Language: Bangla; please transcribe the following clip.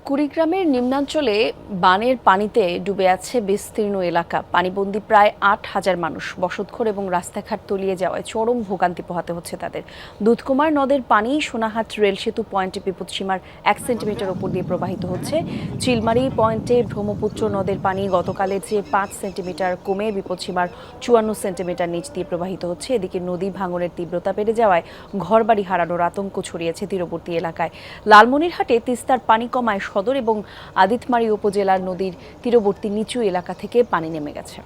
কুড়িগ্রামের নিম্নাঞ্চলে বানের পানিতে ডুবে আছে বিস্তীর্ণ এলাকা। পানিবন্দী প্রায় ৮,০০০ মানুষ। বসতঘর এবং রাস্তাঘাট তলিয়ে যাওয়ায় চরম ভোগান্তি পোহাতে হচ্ছে তাদের। দুধকুমার নদের পানি সোনাহাট রেল সেতু পয়েন্টে বিপদসীমার ১ সেন্টিমিটার ওপর দিয়ে প্রবাহিত হচ্ছে। চিলমারি পয়েন্টে ব্রহ্মপুত্র নদের পানি গতকালের চেয়ে ৫ সেন্টিমিটার কমে বিপদসীমার ৫৪ সেন্টিমিটার নিচ দিয়ে প্রবাহিত হচ্ছে। এদিকে নদী ভাঙনের তীব্রতা বেড়ে যাওয়ায় ঘরবাড়ি হারানোর আতঙ্ক ছড়িয়েছে তীরবর্তী এলাকায়। লালমনিরহাটে তিস্তার পানি কমায় সদর এবং আদিতমারী উপজেলার নদীর তীরবর্তী নিচু এলাকা থেকে পানি নেমে গেছে।